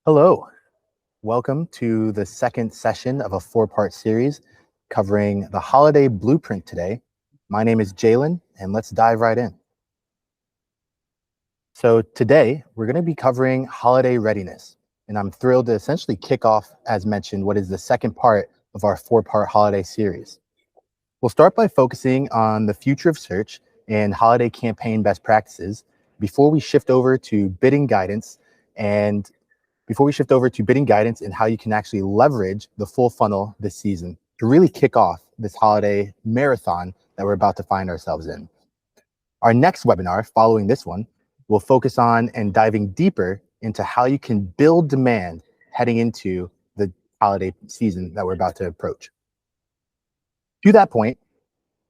Hello, welcome to the second session of a four-part series covering the holiday blueprint today. My name is Jalen, and let's dive right in. So today, we're going to be covering holiday readiness, and I'm thrilled to essentially kick off, as mentioned, what is the second part of our four-part holiday series. We'll start by focusing on the future of search and holiday campaign best practices before we shift over to bidding guidance and how you can actually leverage the full funnel this season to really kick off this holiday marathon that we're about to find ourselves in. Our next webinar following this one will focus on and diving deeper into how you can build demand heading into the holiday season that we're about to approach. To that point,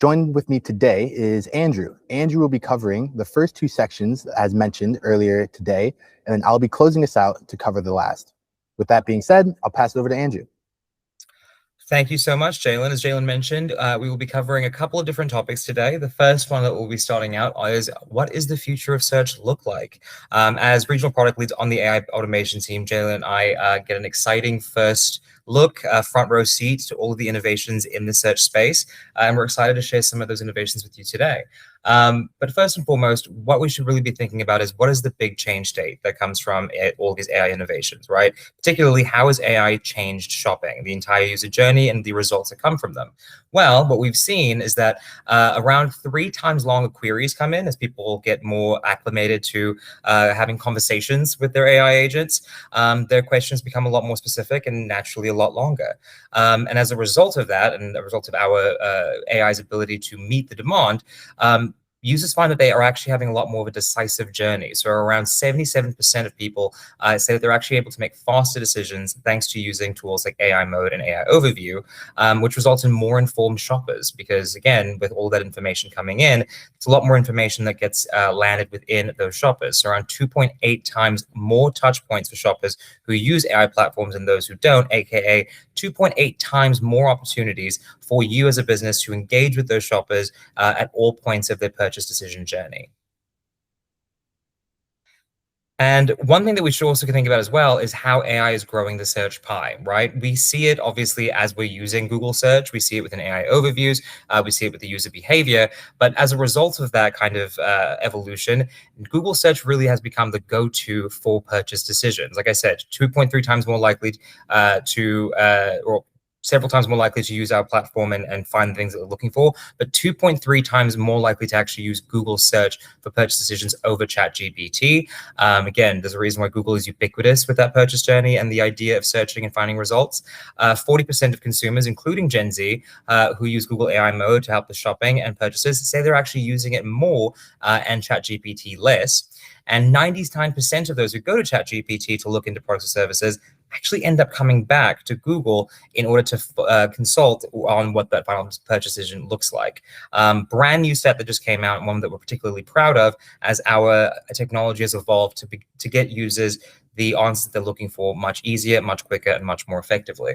joined with me today is Andrew. Andrew will be covering the first two sections as mentioned earlier today, and then I'll be closing us out to cover the last. With that being said, I'll pass it over to Andrew. Thank you so much, Jalen. As Jalen mentioned, we will be covering a couple of different topics today. The first one that we'll be starting out is what is the future of search look like? As regional product leads on the AI automation team, Jalen and I get an exciting first look, front row seat to all of the innovations in the search space. And we're excited to share some of those innovations with you today. But first and foremost, what we should really be thinking about is what is the big change state that comes from all these AI innovations, right? Particularly, how has AI changed shopping, the entire user journey, and the results that come from them? Well, what we've seen is that around 3 times longer queries come in as people get more acclimated to having conversations with their AI agents. Their questions become a lot more specific and naturally a lot longer. And as a result of that, and a result of our AI's ability to meet the demand, users find that they are actually having a lot more of a decisive journey. So around 77% of people say that they're actually able to make faster decisions thanks to using tools like AI Mode and AI Overview, which results in more informed shoppers. Because again, with all that information coming in, it's a lot more information that gets landed within those shoppers. So around 2.8 times more touch points for shoppers who use AI platforms than those who don't, aka 2.8 times more opportunities for you as a business to engage with those shoppers at all points of their purchase decision journey. And one thing that we should also think about as well is how AI is growing the search pie, right? We see it obviously as we're using Google search. We see it within AI overviews. We see it with the user behavior. But as a result of that kind of evolution, Google search really has become the go-to for purchase decisions. Like I said, 2.3 times more likely or several times more likely to use our platform and find things that they're looking for, but 2.3 times more likely to actually use Google search for purchase decisions over ChatGPT. Again, there's a reason why Google is ubiquitous with that purchase journey and the idea of searching and finding results. 40% of consumers, including Gen Z, who use Google AI Mode to help with shopping and purchases, say they're actually using it more and ChatGPT less. And 99% of those who go to ChatGPT to look into products or services actually end up coming back to Google in order to consult on what that final purchase decision looks like. Brand new stat that just came out, and one that we're particularly proud of, as our technology has evolved to get users the answers they're looking for much easier, much quicker, and much more effectively.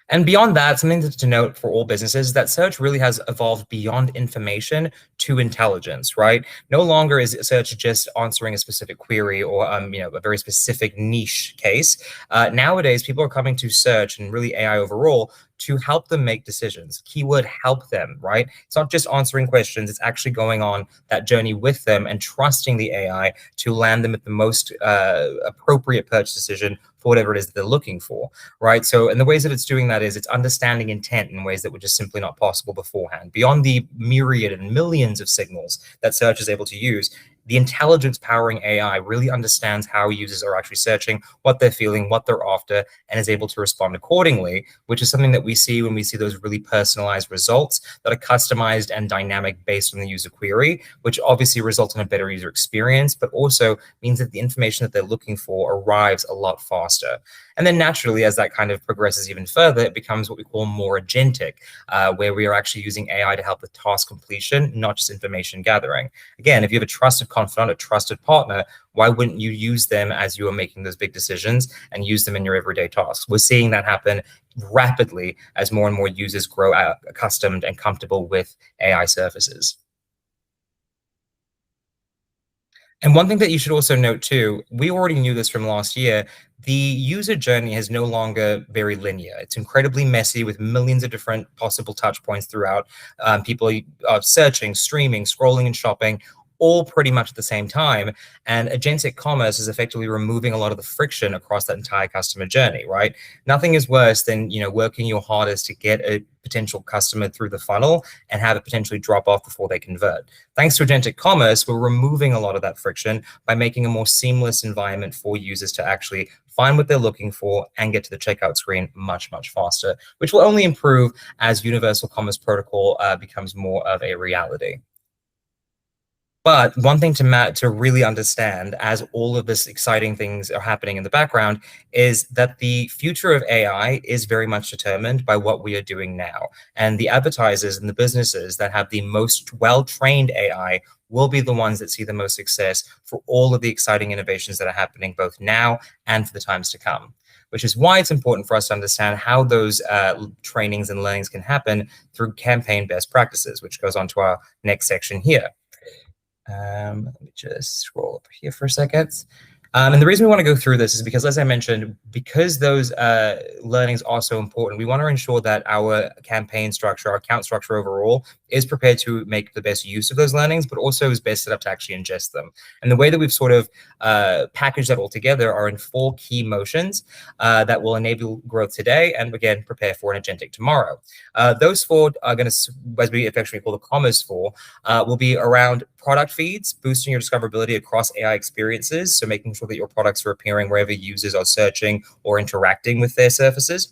And beyond that, something to note for all businesses is that search really has evolved beyond information to intelligence, right? No longer is search just answering a specific query or a very specific niche case. Nowadays, people are coming to search and really AI overall to help them make decisions. Keyword help them, right? It's not just answering questions, it's actually going on that journey with them and trusting the AI to land them at the most appropriate purchase decision for whatever it is that they're looking for, right? So, and the ways that it's doing that is it's understanding intent in ways that were just simply not possible beforehand. Beyond the myriad and millions of signals that search is able to use, the intelligence powering AI really understands how users are actually searching, what they're feeling, what they're after, and is able to respond accordingly, which is something that we see when we see those really personalized results that are customized and dynamic based on the user query, which obviously results in a better user experience, but also means that the information that they're looking for arrives a lot faster. And then naturally, as that kind of progresses even further, it becomes what we call more agentic, where we are actually using AI to help with task completion, not just information gathering. Again, if you have a trusted confidant, a trusted partner, why wouldn't you use them as you are making those big decisions and use them in your everyday tasks? We're seeing that happen rapidly as more and more users grow accustomed and comfortable with AI surfaces. And one thing that you should also note too, we already knew this from last year, the user journey is no longer very linear. It's incredibly messy with millions of different possible touch points throughout. People are searching, streaming, scrolling, and shopping all pretty much at the same time. And agentic commerce is effectively removing a lot of the friction across that entire customer journey, right? Nothing is worse than, working your hardest to get a potential customer through the funnel and have it potentially drop off before they convert. Thanks to agentic commerce, we're removing a lot of that friction by making a more seamless environment for users to actually find what they're looking for and get to the checkout screen much, much faster, which will only improve as Universal Commerce Protocol becomes more of a reality. But one thing to really understand as all of this exciting things are happening in the background is that the future of AI is very much determined by what we are doing now. And the advertisers and the businesses that have the most well-trained AI will be the ones that see the most success for all of the exciting innovations that are happening both now and for the times to come. Which is why it's important for us to understand how those trainings and learnings can happen through campaign best practices, which goes on to our next section here. Let me just scroll up here for a second. And the reason we want to go through this is because, as I mentioned, because those learnings are so important, we want to ensure that our campaign structure, our account structure overall, is prepared to make the best use of those learnings, but also is best set up to actually ingest them. And the way that we've sort of packaged that all together are in 4 key motions that will enable growth today and, again, prepare for an agentic tomorrow. Those 4 are going to, as we affectionately call the commerce 4, will be around product feeds, boosting your discoverability across AI experiences, so making sure that your products are appearing wherever users are searching or interacting with their surfaces.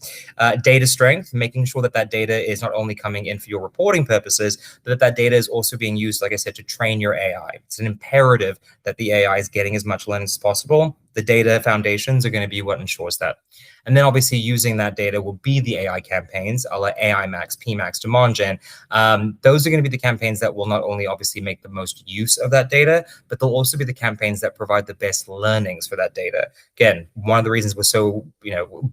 Data strength, making sure that that data is not only coming in for your reporting purposes, but that that data is also being used, like I said, to train your AI. It's an imperative that the AI is getting as much learning as possible. The data foundations are going to be what ensures that. And then obviously using that data will be the AI campaigns, a la AI Max, PMax, Demand Gen. Those are going to be the campaigns that will not only obviously make the most use of that data, but they'll also be the campaigns that provide the best learnings for that data. Again, one of the reasons we're so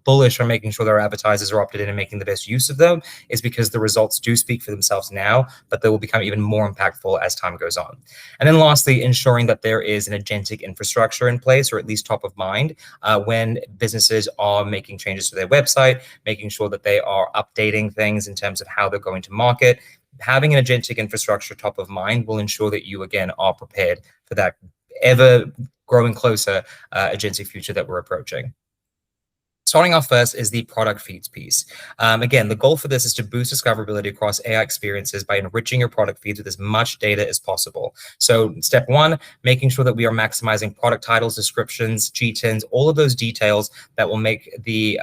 bullish on making sure that our advertisers are opted in and making the best use of them is because the results do speak for themselves now, but they will become even more impactful as time goes on. And then lastly, ensuring that there is an agentic infrastructure in place, or at least top of mind, when businesses are making changes to their website, making sure that they are updating things in terms of how they're going to market. Having an agentic infrastructure top of mind will ensure that you, again, are prepared for that ever growing closer agentic future that we're approaching. Starting off first is the product feeds piece. Again, the goal for this is to boost discoverability across AI experiences by enriching your product feeds with as much data as possible. So step 1, making sure that we are maximizing product titles, descriptions, GTINs, all of those details that will make the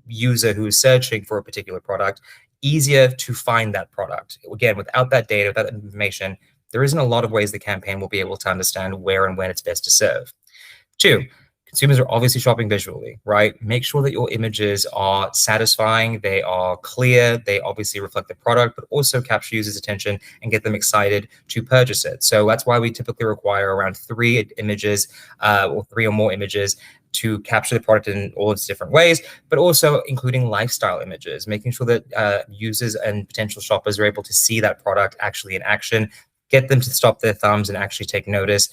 user who is searching for a particular product easier to find that product. Again, without that data, without that information, there isn't a lot of ways the campaign will be able to understand where and when it's best to serve. 2, consumers are obviously shopping visually, right? Make sure that your images are satisfying, they are clear, they obviously reflect the product, but also capture users' attention and get them excited to purchase it. So that's why we typically require around 3 images or 3 or more images to capture the product in all its different ways, but also including lifestyle images, making sure that users and potential shoppers are able to see that product actually in action, get them to stop their thumbs and actually take notice.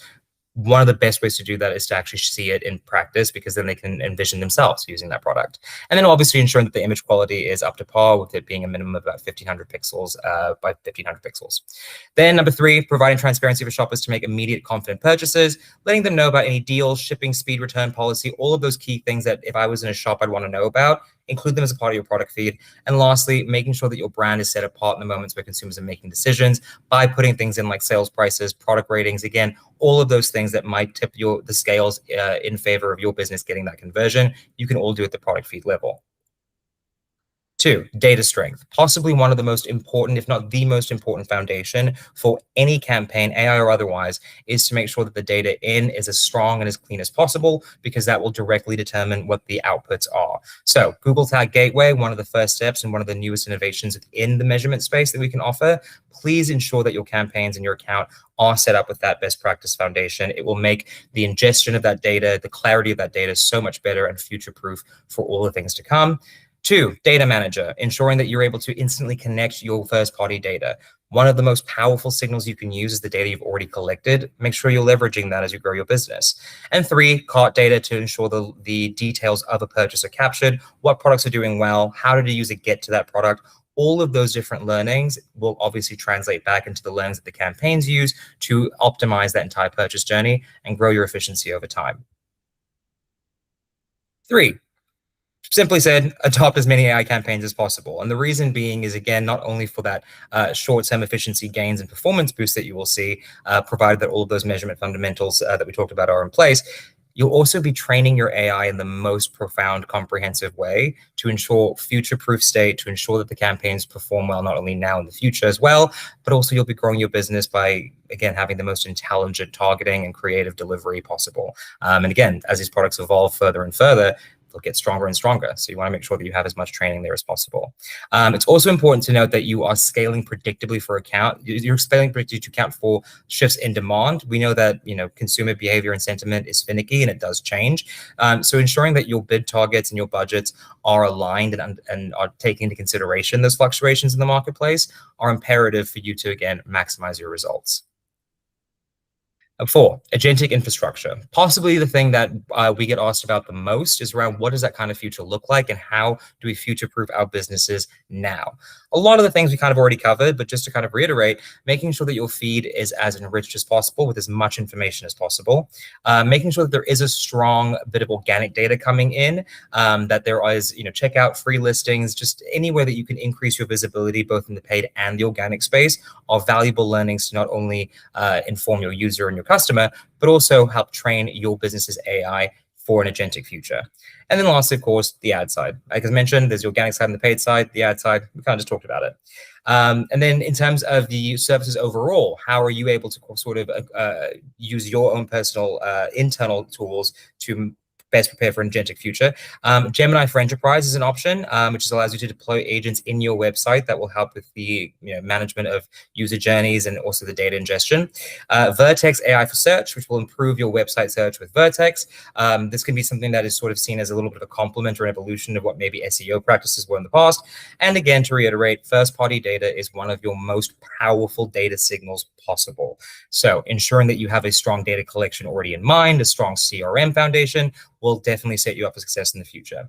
One of the best ways to do that is to actually see it in practice, because then they can envision themselves using that product. And then obviously ensuring that the image quality is up to par, with it being a minimum of about 1500 pixels by 1500 pixels. Then number 3, providing transparency for shoppers to make immediate confident purchases, letting them know about any deals, shipping, speed, return policy, all of those key things that if I was in a shop, I'd want to know about. Include them as a part of your product feed. And lastly, making sure that your brand is set apart in the moments where consumers are making decisions by putting things in like sales prices, product ratings, again, all of those things that might tip the scales in favor of your business getting that conversion. You can all do at the product feed level. 2, data strength, possibly one of the most important, if not the most important foundation for any campaign, AI or otherwise, is to make sure that the data in is as strong and as clean as possible, because that will directly determine what the outputs are. So Google Tag Gateway, one of the first steps and one of the newest innovations within the measurement space that we can offer. Please ensure that your campaigns and your account are set up with that best practice foundation. It will make the ingestion of that data, the clarity of that data, so much better and future-proof for all the things to come. 2, data manager, ensuring that you're able to instantly connect your first-party data. One of the most powerful signals you can use is the data you've already collected. Make sure you're leveraging that as you grow your business. And three, cart data to ensure the details of a purchase are captured, what products are doing well, how did a user get to that product. All of those different learnings will obviously translate back into the learnings that the campaigns use to optimize that entire purchase journey and grow your efficiency over time. Three, simply said, adopt as many AI campaigns as possible. And the reason being is, again, not only for that short-term efficiency gains and performance boost that you will see, provided that all of those measurement fundamentals that we talked about are in place, you'll also be training your AI in the most profound, comprehensive way to ensure future-proof state, to ensure that the campaigns perform well, not only now in the future as well, but also you'll be growing your business by, again, having the most intelligent targeting and creative delivery possible. And again, as these products evolve further and further, they'll get stronger and stronger. So you want to make sure that you have as much training there as possible. It's also important to note that you are scaling predictably for account. You're scaling predictably to account for shifts in demand. We know that consumer behavior and sentiment is finicky and it does change. So ensuring that your bid targets and your budgets are aligned and are taking into consideration those fluctuations in the marketplace are imperative for you to, again, maximize your results. Four, agentic infrastructure. Possibly the thing that we get asked about the most is around what does that kind of future look like and how do we future-proof our businesses now? A lot of the things we kind of already covered, but just to kind of reiterate, making sure that your feed is as enriched as possible with as much information as possible, making sure that there is a strong bit of organic data coming in, that there is, checkout, free listings, just anywhere that you can increase your visibility, both in the paid and the organic space, are valuable learnings to not only inform your user and your customer, but also help train your business's AI for an agentic future. And then lastly, of course, the ad side. Like I mentioned, there's the organic side and the paid side, the ad side, we kind of just talked about it. And then in terms of the services overall, how are you able to sort of use your own personal internal tools to best prepare for an agentic future? Gemini for Enterprise is an option, which just allows you to deploy agents in your website that will help with the management of user journeys and also the data ingestion. Vertex AI for Search, which will improve your website search with Vertex. This can be something that is sort of seen as a little bit of a complement or an evolution of what maybe SEO practices were in the past. And again, to reiterate, first-party data is one of your most powerful data signals possible. So ensuring that you have a strong data collection already in mind, a strong CRM foundation, will definitely set you up for success in the future.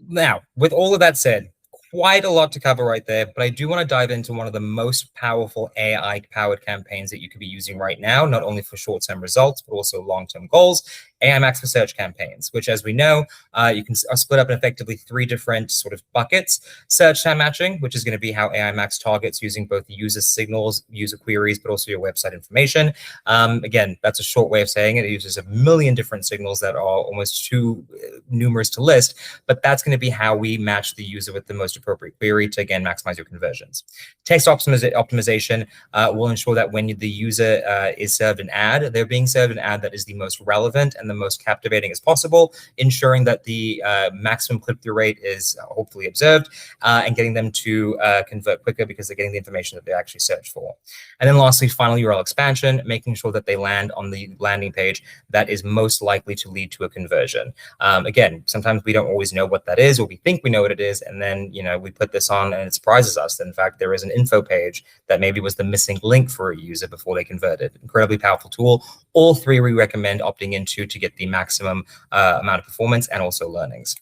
Now, with all of that said, quite a lot to cover right there, but I do want to dive into one of the most powerful AI-powered campaigns that you could be using right now, not only for short-term results, but also long-term goals, AI Max for Search campaigns, which, as we know, you can split up in effectively three different sort of buckets. Search time matching, which is going to be how AI Max targets using both user signals, user queries, but also your website information. Again, that's a short way of saying it. It uses a million different signals that are almost too numerous to list, but that's going to be how we match the user with the most appropriate query to, again, maximize your conversions. Text optimization will ensure that when the user is served an ad, they're being served an ad that is the most relevant and the most captivating as possible, ensuring that the maximum click-through rate is hopefully observed and getting them to convert quicker because they're getting the information that they actually search for. And then lastly, final URL expansion, making sure that they land on the landing page that is most likely to lead to a conversion. Again, sometimes we don't always know what that is, or we think we know what it is, and then we put this on and it surprises us that in fact there is an info page that maybe was the missing link for a user before they converted. Incredibly powerful tool. All three we recommend opting into to get the maximum amount of performance and also learnings.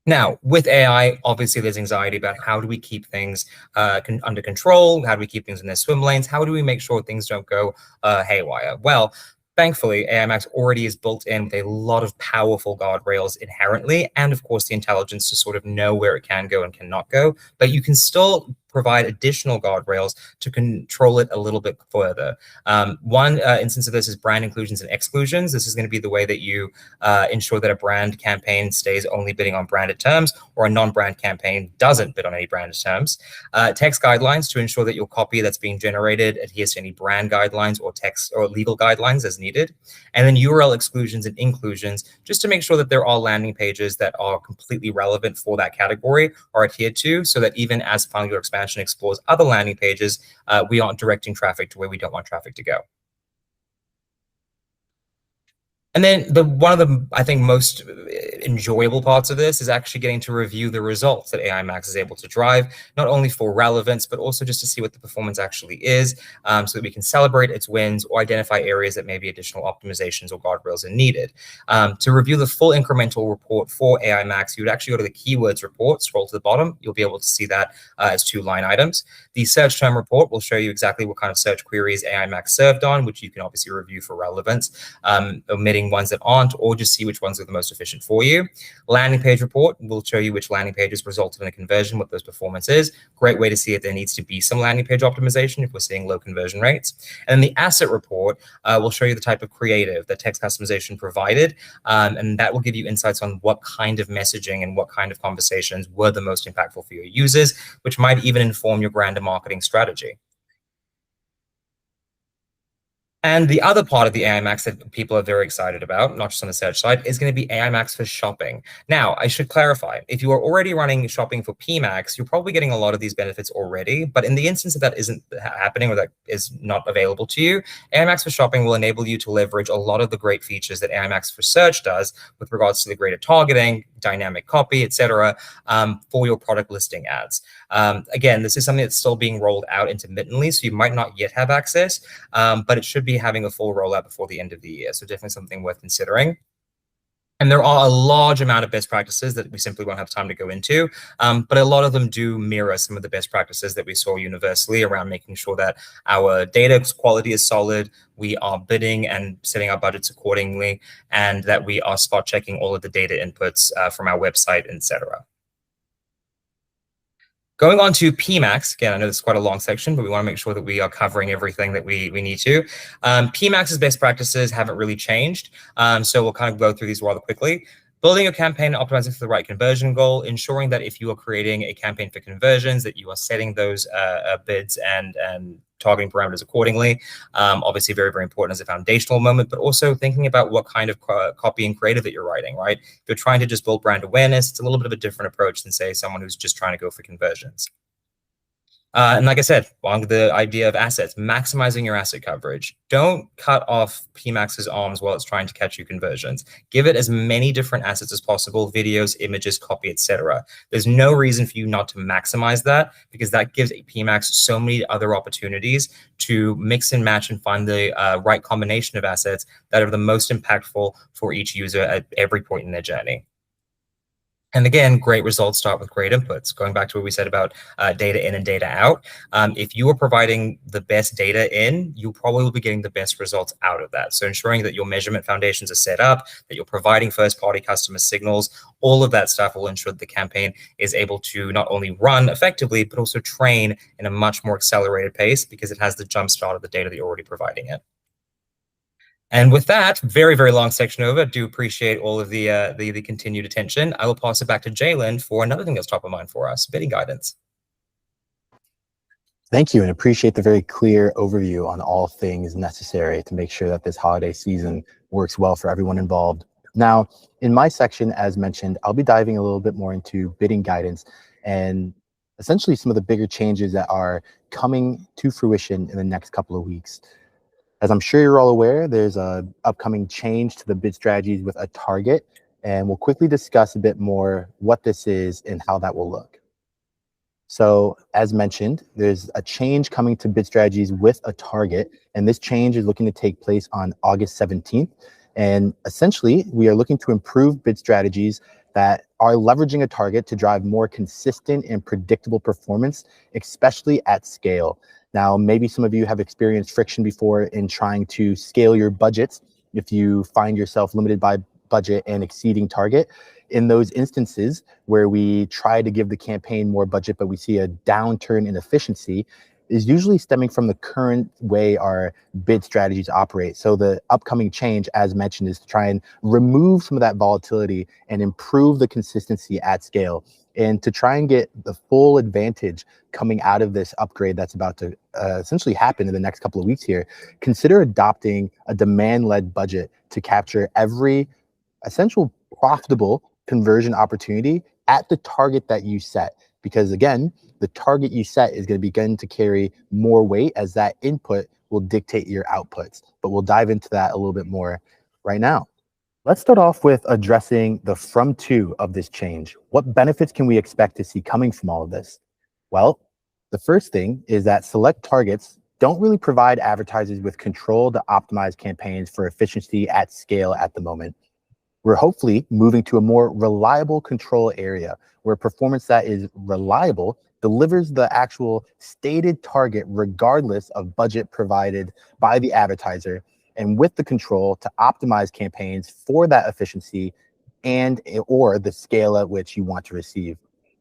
Now, with AI, obviously there's anxiety about how do we keep things under control? How do we keep things in their swim lanes? How do we make sure things don't go haywire? Well, thankfully, AI Max already is built in with a lot of powerful guardrails inherently, and of course the intelligence to sort of know where it can go and cannot go, but you can still provide additional guardrails to control it a little bit further. One instance of this is brand inclusions and exclusions. This is going to be the way that you ensure that a brand campaign stays only bidding on branded terms, or a non-brand campaign doesn't bid on any branded terms. Text guidelines to ensure that your copy that's being generated adheres to any brand guidelines or text or legal guidelines as needed. And then URL exclusions and inclusions, just to make sure that there are landing pages that are completely relevant for that category are adhered to, so that even as final URL expansion explores other landing pages, we aren't directing traffic to where we don't want traffic to go. And then one of the, I think, most enjoyable parts of this is actually getting to review the results that AI Max is able to drive, not only for relevance, but also just to see what the performance actually is, so that we can celebrate its wins or identify areas that maybe additional optimizations or guardrails are needed. To review the full incremental report for AI Max, you would actually go to the keywords report, scroll to the bottom, you'll be able to see that as 2 line items. The search term report will show you exactly what kind of search queries AI Max served on, which you can obviously review for relevance, omitting ones that aren't, or just see which ones are the most efficient for you. Landing page report will show you which landing pages resulted in a conversion, what those performance is. Great way to see if there needs to be some landing page optimization if we're seeing low conversion rates. And then the asset report will show you the type of creative that text customization provided, and that will give you insights on what kind of messaging and what kind of conversations were the most impactful for your users, which might even inform your brand and marketing strategy. And the other part of the AI Max that people are very excited about, not just on the search side, is going to be AI Max for shopping. Now, I should clarify, if you are already running shopping for PMax, you're probably getting a lot of these benefits already. But in the instance that that isn't happening or that is not available to you, AI Max for shopping will enable you to leverage a lot of the great features that AI Max for search does with regards to the greater targeting, dynamic copy, etc., for your product listing ads. Again, this is something that's still being rolled out intermittently, so you might not yet have access, but it should be having a full rollout before the end of the year. So definitely something worth considering. And there are a large amount of best practices that we simply won't have time to go into, but a lot of them do mirror some of the best practices that we saw universally around making sure that our data quality is solid, we are bidding and setting our budgets accordingly, and that we are spot checking all of the data inputs from our website, etc. Going on to PMax, again, I know this is quite a long section, but we want to make sure that we are covering everything that we need to. PMax's best practices haven't really changed, so we'll kind of go through these rather quickly. Building a campaign and optimizing for the right conversion goal, ensuring that if you are creating a campaign for conversions, that you are setting those bids and targeting parameters accordingly. Obviously, very, very important as a foundational moment, but also thinking about what kind of copy and creative that you're writing, right? If you're trying to just build brand awareness, it's a little bit of a different approach than, say, someone who's just trying to go for conversions. And like I said, along the idea of assets, maximizing your asset coverage. Don't cut off PMax's arms while it's trying to catch you conversions. Give it as many different assets as possible, videos, images, copy, etc. There's no reason for you not to maximize that, because that gives PMax so many other opportunities to mix and match and find the right combination of assets that are the most impactful for each user at every point in their journey. And again, great results start with great inputs. Going back to what we said about data in and data out, if you are providing the best data in, you probably will be getting the best results out of that. So ensuring that your measurement foundations are set up, that you're providing first-party customer signals, all of that stuff will ensure that the campaign is able to not only run effectively, but also train in a much more accelerated pace, because it has the jump start of the data that you're already providing it. And with that, very, very long section over. Do appreciate all of the continued attention. I will pass it back to Jalen for another thing that's top of mind for us, bidding guidance. Thank you, and appreciate the very clear overview on all things necessary to make sure that this holiday season works well for everyone involved. Now, in my section, as mentioned, I'll be diving a little bit more into bidding guidance and essentially some of the bigger changes that are coming to fruition in the next couple of weeks. As I'm sure you're all aware, there's a upcoming change to the bid strategies with a target, and we'll quickly discuss a bit more what this is and how that will look. So as mentioned, there's a change coming to bid strategies with a target, and this change is looking to take place on August 17th. And essentially, we are looking to improve bid strategies that are leveraging a target to drive more consistent and predictable performance, especially at scale. Now, maybe some of you have experienced friction before in trying to scale your budgets if you find yourself limited by budget and exceeding target. In those instances where we try to give the campaign more budget, but we see a downturn in efficiency, is usually stemming from the current way our bid strategies operate. So the upcoming change, as mentioned, is to try and remove some of that volatility and improve the consistency at scale. And to try and get the full advantage coming out of this upgrade that's about to essentially happen in the next couple of weeks here, consider adopting a demand-led budget to capture every essential profitable conversion opportunity at the target that you set. Because again, the target you set is going to begin to carry more weight, as that input will dictate your outputs. But we'll dive into that a little bit more right now. Let's start off with addressing the from to of this change. What benefits can we expect to see coming from all of this? Well, the first thing is that select targets don't really provide advertisers with control to optimize campaigns for efficiency at scale at the moment. We're hopefully moving to a more reliable control area where performance that is reliable delivers the actual stated target regardless of budget provided by the advertiser, and with the control to optimize campaigns for that efficiency and or the scale at which you want to receive.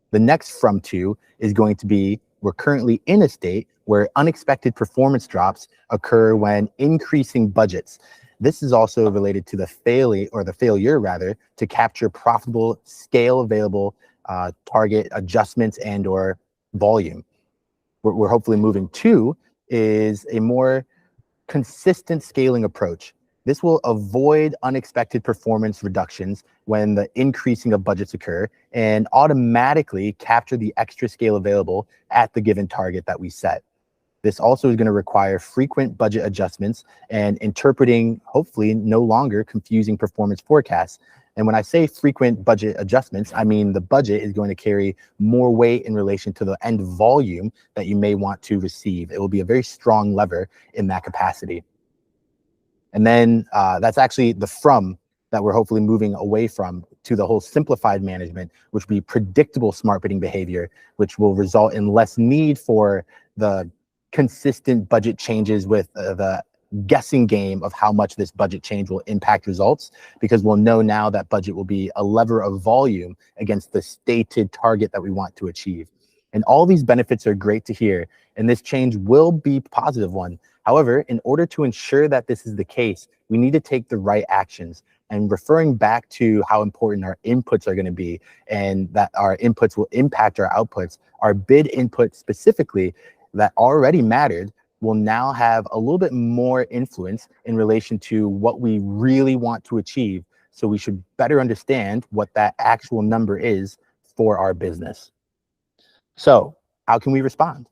The next from to is going to be, we're currently in a state where unexpected performance drops occur when increasing budgets. This is also related to the failure rather to capture profitable scale available target adjustments and or volume. We're hopefully moving to is a more consistent scaling approach. This will avoid unexpected performance reductions when the increasing of budgets occur and automatically capture the extra scale available at the given target that we set. This also is going to require frequent budget adjustments and interpreting, hopefully, no longer confusing performance forecasts. And when I say frequent budget adjustments, I mean the budget is going to carry more weight in relation to the end volume that you may want to receive. It will be a very strong lever in that capacity. And then that's actually the from that we're hopefully moving away from to the whole simplified management, which will be predictable smart bidding behavior, which will result in less need for the consistent budget changes with the guessing game of how much this budget change will impact results, because we'll know now that budget will be a lever of volume against the stated target that we want to achieve. And all these benefits are great to hear, and this change will be a positive one. However, in order to ensure that this is the case, we need to take the right actions. And referring back to how important our inputs are going to be and that our inputs will impact our outputs, our bid input specifically that already mattered will now have a little bit more influence in relation to what we really want to achieve. So we should better understand what that actual number is for our business. So how can we respond?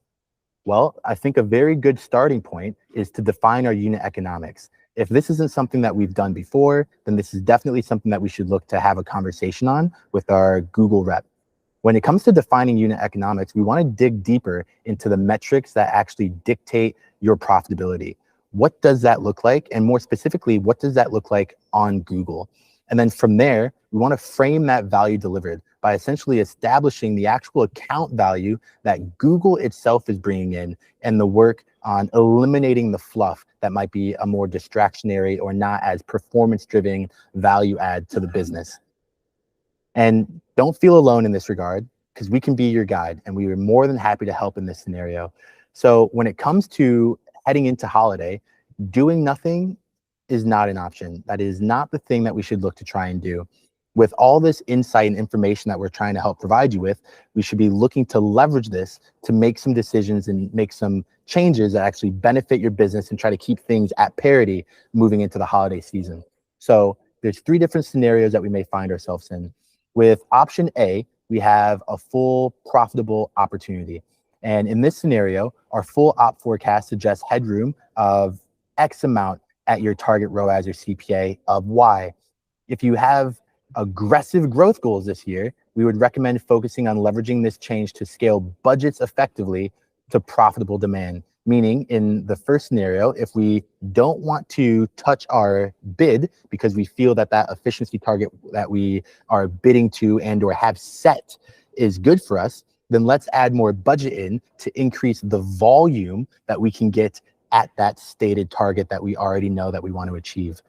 Well, I think a very good starting point is to define our unit economics. If this isn't something that we've done before, then this is definitely something that we should look to have a conversation on with our Google rep. When it comes to defining unit economics, we want to dig deeper into the metrics that actually dictate your profitability. What does that look like? And more specifically, what does that look like on Google? And then from there, we want to frame that value delivered by essentially establishing the actual account value that Google itself is bringing in and the work on eliminating the fluff that might be a more distractionary or not as performance-driven value add to the business. And don't feel alone in this regard, because we can be your guide and we are more than happy to help in this scenario. So when it comes to heading into holiday, doing nothing is not an option. That is not the thing that we should look to try and do. With all this insight and information that we're trying to help provide you with, we should be looking to leverage this to make some decisions and make some changes that actually benefit your business and try to keep things at parity moving into the holiday season. So there's 3 different scenarios that we may find ourselves in. With option A, we have a full profitable opportunity. And in this scenario, our full op forecast suggests headroom of X amount at your target ROAS or CPA of Y. If you have aggressive growth goals this year, we would recommend focusing on leveraging this change to scale budgets effectively to profitable demand. Meaning in the first scenario, if we don't want to touch our bid because we feel that that efficiency target that we are bidding to and or have set is good for us, then let's add more budget in to increase the volume that we can get at that stated target that we already know that we want to achieve.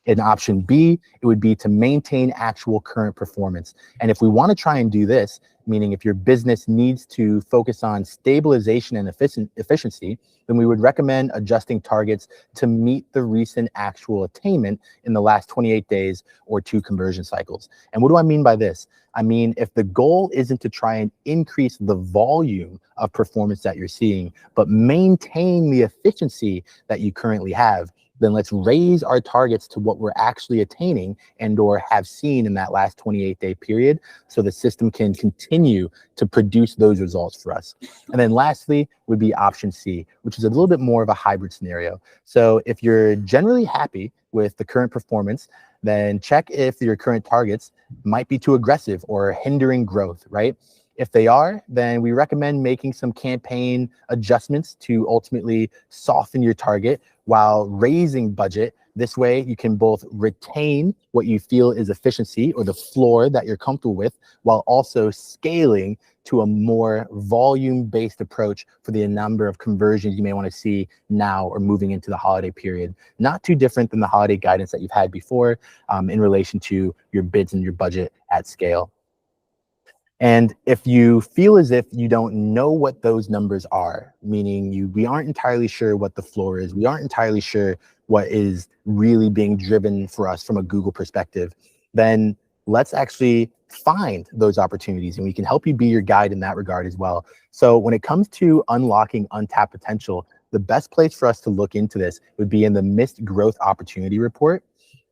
In option B, it would be to maintain actual current performance. And if we want to try and do this, meaning if your business needs to focus on stabilization and efficiency, then we would recommend adjusting targets to meet the recent actual attainment in the last 28 days or 2 conversion cycles. And what do I mean by this? I mean, if the goal isn't to try and increase the volume of performance that you're seeing, but maintain the efficiency that you currently have, then let's raise our targets to what we're actually attaining and or have seen in that last 28-day period so the system can continue continue to produce those results for us. And then lastly would be option C, which is a little bit more of a hybrid scenario. So if you're generally happy with the current performance, then check if your current targets might be too aggressive or hindering growth, right? If they are, then we recommend making some campaign adjustments to ultimately soften your target while raising budget. This way you can both retain what you feel is efficiency or the floor that you're comfortable with, while also scaling to a more volume-based approach for the number of conversions you may want to see now or moving into the holiday period. Not too different than the holiday guidance that you've had before in relation to your bids and your budget at scale. And if you feel as if you don't know what those numbers are, meaning we aren't entirely sure what the floor is, we aren't entirely sure what is really being driven for us from a Google perspective, then let's actually find those opportunities, and we can help you be your guide in that regard as well. So when it comes to unlocking untapped potential, the best place for us to look into this would be in the Missed Growth Opportunity Report.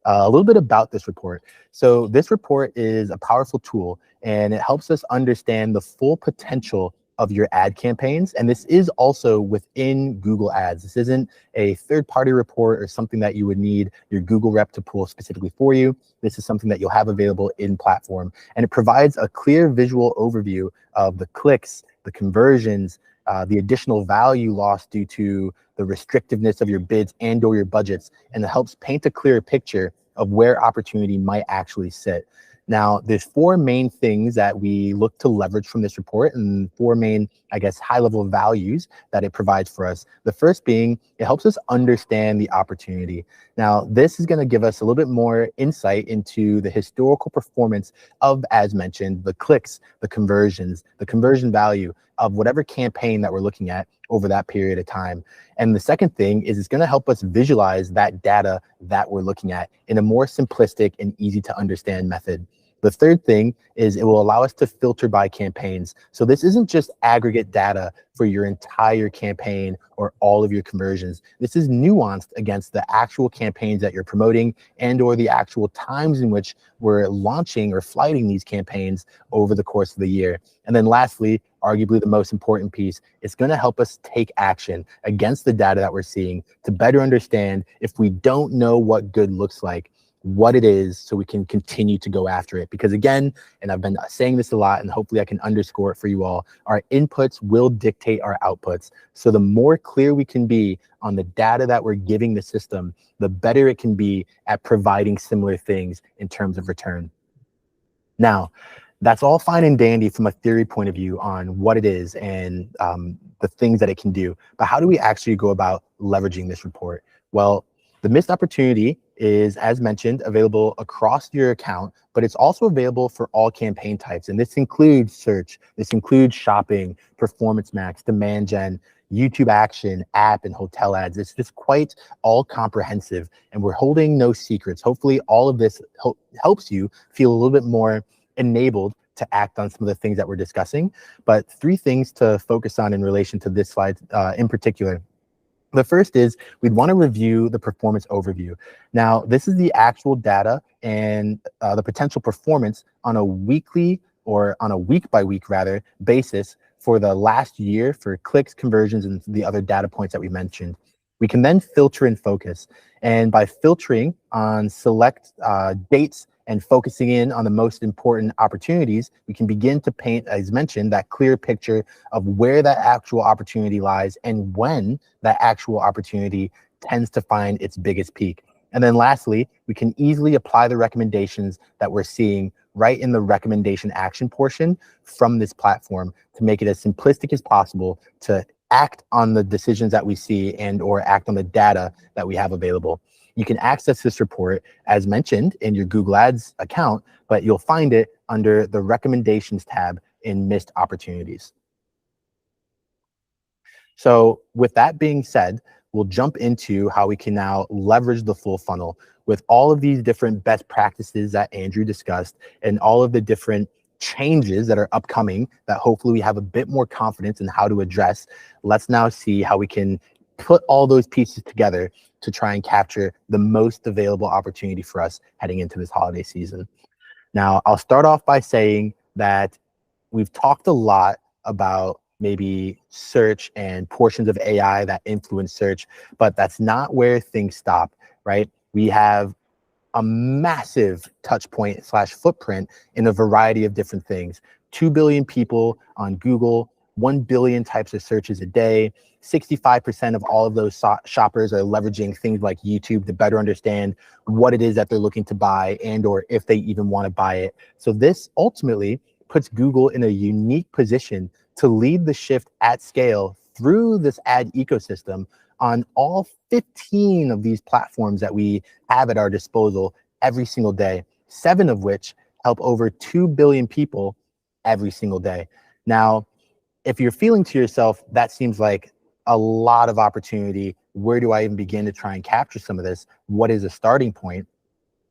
A little bit about this report. So this report is a powerful tool, and it helps us understand the full potential of your ad campaigns. And this is also within Google Ads. This isn't a third-party report or something that you would need your Google rep to pull specifically for you. This is something that you'll have available in platform. And it provides a clear visual overview of the clicks, the conversions, the additional value lost due to the restrictiveness of your bids and or your budgets, and it helps paint a clearer picture of where opportunity might actually sit. Now, there's four main things that we look to leverage from this report, and four main, I guess, high-level values that it provides for us. The first being, it helps us understand the opportunity. Now, this is going to give us a little bit more insight into the historical performance of, as mentioned, the clicks, the conversions, the conversion value of whatever campaign that we're looking at over that period of time. And the second thing is it's going to help us visualize that data that we're looking at in a more simplistic and easy to understand method. The third thing is it will allow us to filter by campaigns. So this isn't just aggregate data for your entire campaign or all of your conversions. This is nuanced against the actual campaigns that you're promoting and or the actual times in which we're launching or flighting these campaigns over the course of the year. And then lastly, arguably the most important piece, it's going to help us take action against the data that we're seeing to better understand, if we don't know what good looks like, what it is, so we can continue to go after it. Because again, and I've been saying this a lot, and hopefully I can underscore it for you all, our inputs will dictate our outputs. So the more clear we can be on the data that we're giving the system, the better it can be at providing similar things in terms of return. Now, that's all fine and dandy from a theory point of view on what it is and the things that it can do. But how do we actually go about leveraging this report? Well, the missed opportunity is, as mentioned, available across your account, but it's also available for all campaign types. And this includes search, this includes shopping, performance max, demand gen, YouTube action, app, and hotel ads. It's just quite all comprehensive, and we're holding no secrets. Hopefully all of this helps you feel a little bit more enabled to act on some of the things that we're discussing. But three things to focus on in relation to this slide in particular. The first is we'd want to review the performance overview. Now, this is the actual data and the potential performance on a weekly, or on a week by week rather, basis for the last year for clicks, conversions, and the other data points that we mentioned. We can then filter and focus. And by filtering on select dates and focusing in on the most important opportunities, we can begin to paint, as mentioned, that clear picture of where that actual opportunity lies and when that actual opportunity tends to find its biggest peak. And then lastly, we can easily apply the recommendations that we're seeing right in the recommendation action portion from this platform to make it as simplistic as possible to act on the decisions that we see and or act on the data that we have available. You can access this report, as mentioned, in your Google Ads account, but you'll find it under the Recommendations tab in Missed Opportunities. So with that being said, we'll jump into how we can now leverage the full funnel with all of these different best practices that Andrew discussed and all of the different changes that are upcoming that hopefully we have a bit more confidence in how to address. Let's now see how we can put all those pieces together to try and capture the most available opportunity for us heading into this holiday season. Now, I'll start off by saying that we've talked a lot about maybe search and portions of AI that influence search, but that's not where things stop, right? We have a massive touch point slash footprint in a variety of different things. 2 billion people on Google, 1 billion types of searches a day. 65% of all of those shoppers are leveraging things like YouTube to better understand what it is that they're looking to buy and or if they even want to buy it. So this ultimately puts Google in a unique position to lead the shift at scale through this ad ecosystem on all 15 of these platforms that we have at our disposal every single day, 7 of which help over 2 billion people every single day. Now, if you're feeling to yourself, that seems like a lot of opportunity. Where do I even begin to try and capture some of this? What is a starting point?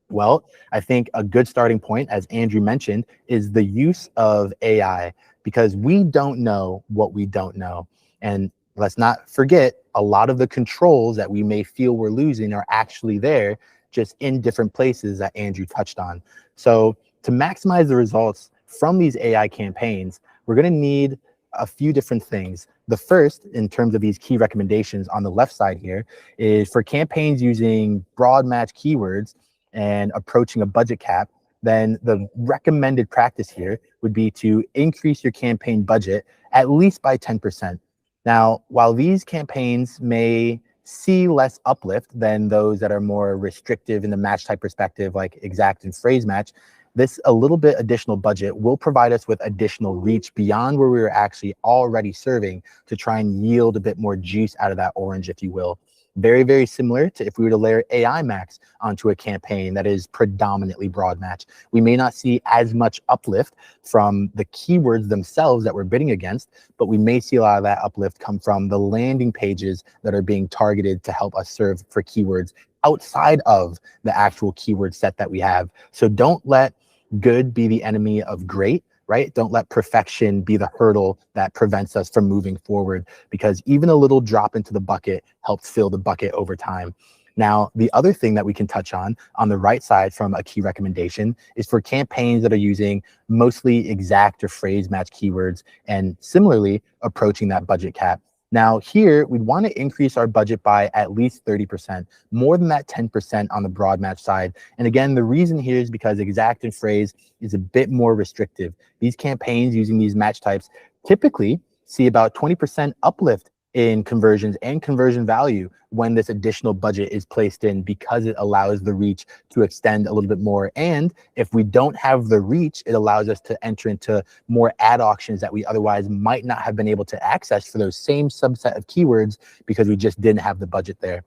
Well, I think a good starting point, as Andrew mentioned, is the use of AI, because we don't know what we don't know. And let's not forget, a lot of the controls that we may feel we're losing are actually there, just in different places that Andrew touched on. So to maximize the results from these AI campaigns, we're going to need a few different things. The first, in terms of these key recommendations on the left side here, is for campaigns using broad match keywords and approaching a budget cap, then the recommended practice here would be to increase your campaign budget at least by 10%. Now, while these campaigns may see less uplift than those that are more restrictive in the match type perspective, like exact and phrase match, this a little bit additional budget will provide us with additional reach beyond where we were actually already serving to try and yield a bit more juice out of that orange, if you will. Very, very similar to if we were to layer AI Max onto a campaign that is predominantly broad match. We may not see as much uplift from the keywords themselves that we're bidding against, but we may see a lot of that uplift come from the landing pages that are being targeted to help us serve for keywords outside of the actual keyword set that we have. So don't let good be the enemy of great, right? Don't let perfection be the hurdle that prevents us from moving forward, because even a little drop into the bucket helps fill the bucket over time. Now, the other thing that we can touch on the right side from a key recommendation is for campaigns that are using mostly exact or phrase match keywords and similarly approaching that budget cap. Now here, we'd want to increase our budget by at least 30%, more than that 10% on the broad match side. And again, the reason here is because exact and phrase is a bit more restrictive. These campaigns using these match types typically see about 20% uplift in conversions and conversion value when this additional budget is placed in, because it allows the reach to extend a little bit more. And if we don't have the reach, it allows us to enter into more ad auctions that we otherwise might not have been able to access for those same subset of keywords because we just didn't have the budget there.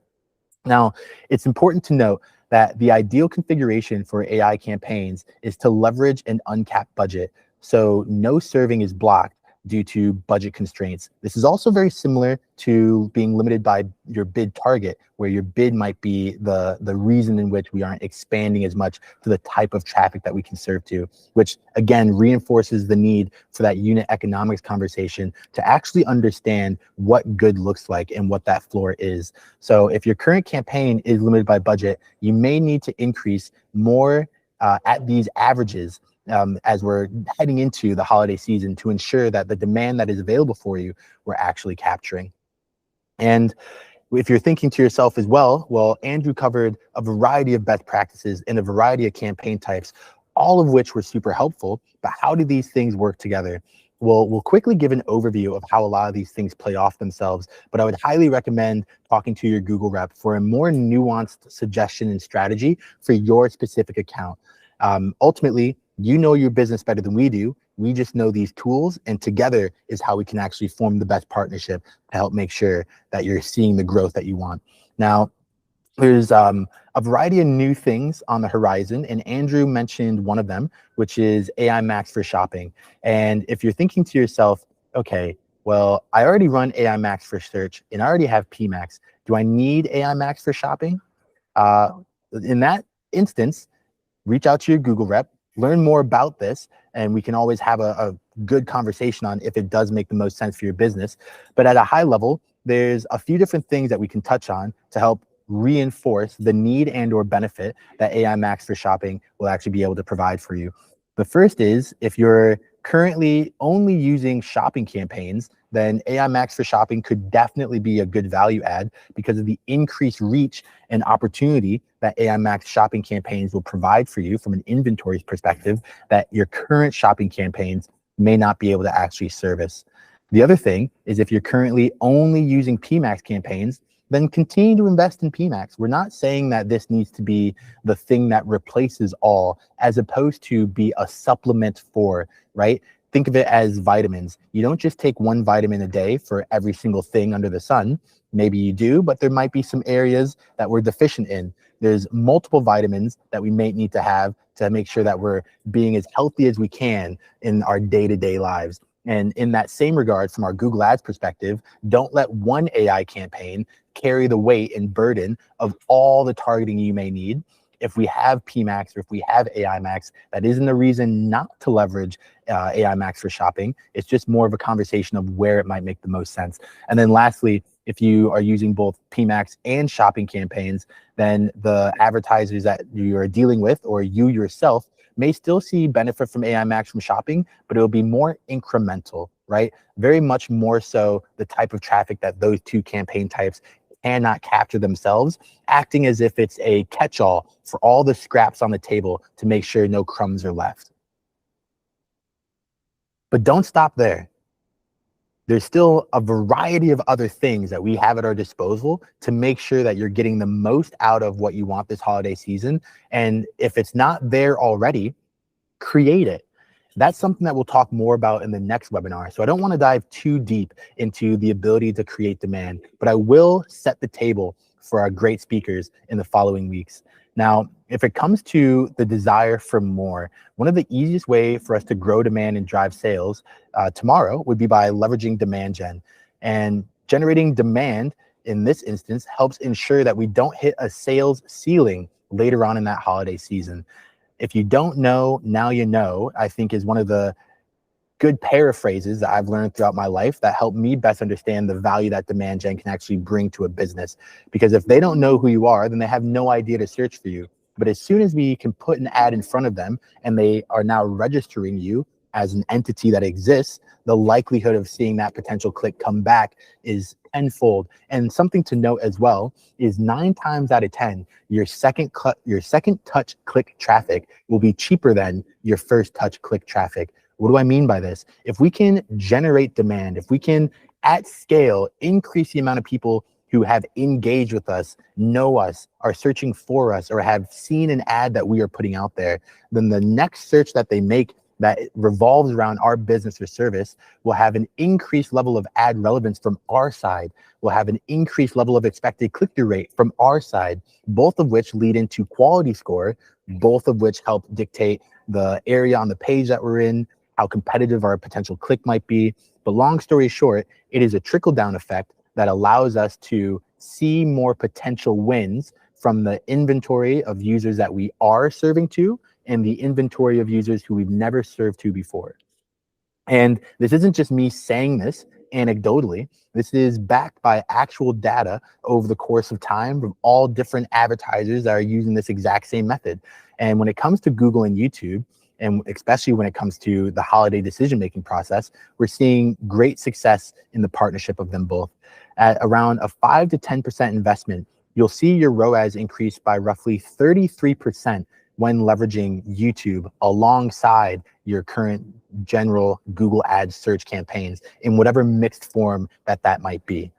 Now, it's important to note that the ideal configuration for AI campaigns is to leverage an uncapped budget, so no serving is blocked due to budget constraints. This is also very similar to being limited by your bid target, where your bid might be the reason in which we aren't expanding as much to the type of traffic that we can serve to, which again reinforces the need for that unit economics conversation to actually understand what good looks like and what that floor is. So if your current campaign is limited by budget, you may need to increase more at these averages as we're heading into the holiday season to ensure that the demand that is available for you, we're actually capturing. And if you're thinking to yourself as well, Andrew covered a variety of best practices in a variety of campaign types, all of which were super helpful, but how do these things work together? Well, we'll quickly give an overview of how a lot of these things play off themselves, but I would highly recommend talking to your Google rep for a more nuanced suggestion and strategy for your specific account. Ultimately, you know your business better than we do. We just know these tools, and together is how we can actually form the best partnership to help make sure that you're seeing the growth that you want. Now, there's a variety of new things on the horizon, and Andrew mentioned one of them, which is AI Max for shopping. And if you're thinking to yourself, okay, well, I already run AI Max for search, and I already have PMax. Do I need AI Max for shopping? In that instance, reach out to your Google rep, learn more about this, and we can always have a good conversation on if it does make the most sense for your business. But at a high level, there's a few different things that we can touch on to help reinforce the need and or benefit that AI Max for shopping will actually be able to provide for you. The first is, if you're currently only using shopping campaigns, then AI Max for shopping could definitely be a good value add because of the increased reach and opportunity that AI Max shopping campaigns will provide for you from an inventory perspective that your current shopping campaigns may not be able to actually service. The other thing is if you're currently only using PMAX campaigns, then continue to invest in PMAX. We're not saying that this needs to be the thing that replaces all, as opposed to be a supplement for, right? Think of it as vitamins. You don't just take one vitamin a day for every single thing under the sun. Maybe you do, but there might be some areas that we're deficient in. There's multiple vitamins that we may need to have to make sure that we're being as healthy as we can in our day-to-day lives. And in that same regard, from our Google Ads perspective, don't let one AI campaign carry the weight and burden of all the targeting you may need. If we have PMAX or if we have AI Max, that isn't a reason not to leverage AI Max for shopping. It's just more of a conversation of where it might make the most sense. And then lastly, if you are using both PMAX and shopping campaigns, then the advertisers that you are dealing with or you yourself may still see benefit from AI Max from shopping, but it'll be more incremental, right? Very much more so the type of traffic that those two campaign types cannot capture themselves, acting as if it's a catch-all for all the scraps on the table to make sure no crumbs are left. But don't stop there. There's still a variety of other things that we have at our disposal to make sure that you're getting the most out of what you want this holiday season. And if it's not there already, create it. That's something that we'll talk more about in the next webinar. So I don't want to dive too deep into the ability to create demand, but I will set the table for our great speakers in the following weeks. Now, if it comes to the desire for more, one of the easiest way for us to grow demand and drive sales tomorrow would be by leveraging demand gen. And generating demand in this instance helps ensure that we don't hit a sales ceiling later on in that holiday season. If you don't know, now you know, I think is one of the good paraphrases that I've learned throughout my life that help me best understand the value that demand gen can actually bring to a business. Because if they don't know who you are, then they have no idea to search for you. But as soon as we can put an ad in front of them and they are now registering you as an entity that exists, the likelihood of seeing that potential click come back is tenfold. And something to note as well is 9 times out of 10, your second touch click traffic will be cheaper than your first touch click traffic. What do I mean by this? If we can generate demand, if we can at scale increase the amount of people who have engaged with us, know us, are searching for us, or have seen an ad that we are putting out there, then the next search that they make that revolves around our business or service will have an increased level of ad relevance from our side, will have an increased level of expected click-through rate from our side, both of which lead into quality score, both of which help dictate the area on the page that we're in, how competitive our potential click might be. But long story short, it is a trickle-down effect that allows us to see more potential wins from the inventory of users that we are serving to and the inventory of users who we've never served to before. And this isn't just me saying this anecdotally. This is backed by actual data over the course of time from all different advertisers that are using this exact same method. And when it comes to Google and YouTube, and especially when it comes to the holiday decision-making process, we're seeing great success in the partnership of them both. At around a 5 to 10% investment, you'll see your ROAS increase by roughly 33% when leveraging YouTube alongside your current general Google Ads search campaigns in whatever mixed form that might be.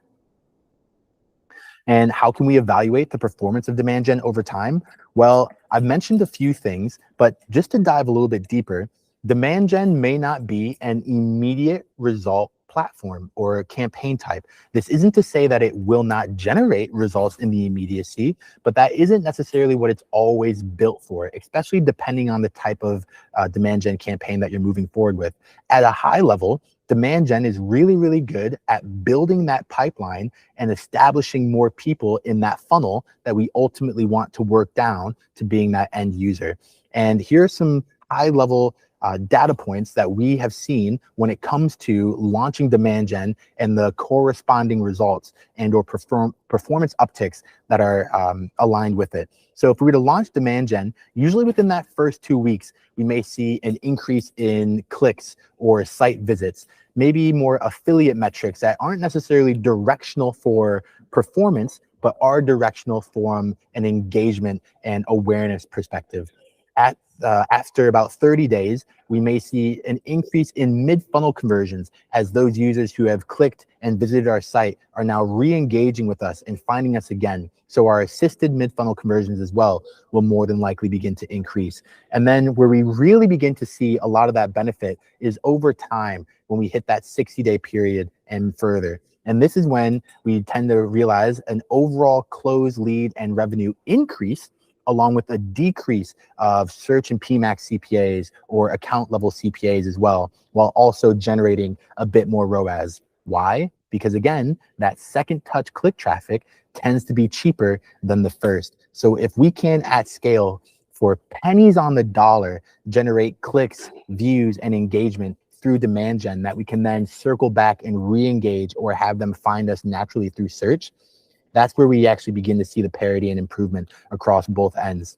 And how can we evaluate the performance of demand gen over time? Well, I've mentioned a few things, but just to dive a little bit deeper, demand gen may not be an immediate result platform or campaign type. This isn't to say that it will not generate results in the immediacy, but that isn't necessarily what it's always built for, especially depending on the type of demand gen campaign that you're moving forward with. At a high level, demand gen is really, really good at building that pipeline and establishing more people in that funnel that we ultimately want to work down to being that end user. And here are some high level data points that we have seen when it comes to launching demand gen and the corresponding results and or performance upticks that are aligned with it. So if we were to launch demand gen, usually within that first 2 weeks, we may see an increase in clicks or site visits, maybe more affiliate metrics that aren't necessarily directional for performance, but are directional from an engagement and awareness perspective. After about 30 days, we may see an increase in mid-funnel conversions as those users who have clicked and visited our site are now re-engaging with us and finding us again. So our assisted mid-funnel conversions as well will more than likely begin to increase. And then where we really begin to see a lot of that benefit is over time when we hit that 60-day period and further. And this is when we tend to realize an overall close lead and revenue increase, along with a decrease of search and PMAX CPAs or account level CPAs as well, while also generating a bit more ROAS. Why? Because again, that second touch click traffic tends to be cheaper than the first. So if we can at scale for pennies on the dollar, generate clicks, views, and engagement through demand gen that we can then circle back and re-engage or have them find us naturally through search, that's where we actually begin to see the parity and improvement across both ends.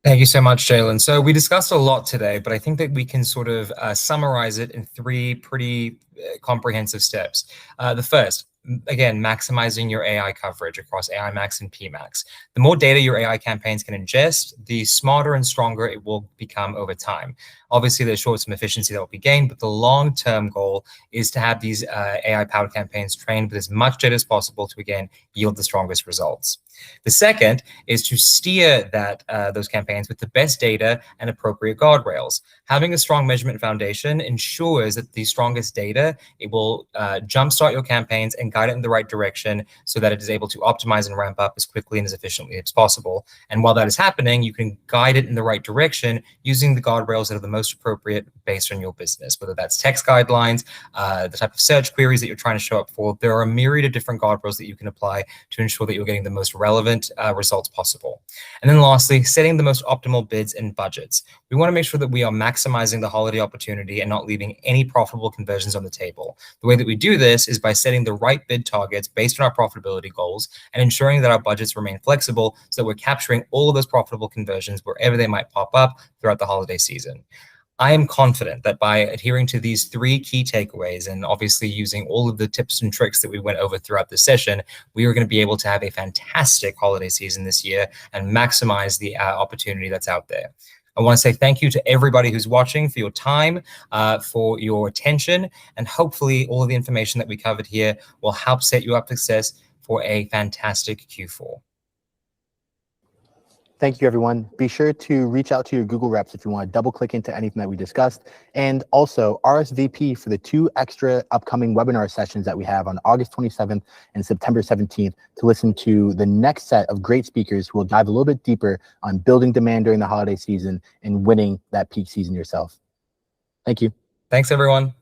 Thank you so much, Jalen. So we discussed a lot today, but I think that we can sort of summarize it in 3 pretty comprehensive steps. The first, again, maximizing your AI coverage across AI Max and PMax. The more data your AI campaigns can ingest, the smarter and stronger it will become over time. Obviously, there's short-term efficiency that will be gained, but the long-term goal is to have these AI-powered campaigns trained with as much data as possible to, again, yield the strongest results. The second is to steer those campaigns with the best data and appropriate guardrails. Having a strong measurement foundation ensures that the strongest data, it will jumpstart your campaigns and guide it in the right direction so that it is able to optimize and ramp up as quickly and as efficiently as possible. And while that is happening, you can guide it in the right direction using the guardrails that are the most appropriate based on your business, whether that's text guidelines, the type of search queries that you're trying to show up for. There are a myriad of different guardrails that you can apply to ensure that you're getting the most relevant results possible. And then lastly, setting the most optimal bids and budgets. We want to make sure that we are maximizing the holiday opportunity and not leaving any profitable conversions on the table. The way that we do this is by setting the right bid targets based on our profitability goals and ensuring that our budgets remain flexible so that we're capturing all of those profitable conversions wherever they might pop up throughout the holiday season. I am confident that by adhering to these 3 key takeaways and obviously using all of the tips and tricks that we went over throughout the session, we are going to be able to have a fantastic holiday season this year and maximize the opportunity that's out there. I want to say thank you to everybody who's watching for your time, for your attention, and hopefully all of the information that we covered here will help set you up for success for a fantastic Q4. Thank you, everyone. Be sure to reach out to your Google reps if you want to double click into anything that we discussed. And also RSVP for the 2 extra upcoming webinar sessions that we have on August 27th and September 17th to listen to the next set of great speakers who will dive a little bit deeper on building demand during the holiday season and winning that peak season yourself. Thank you. Thanks, everyone.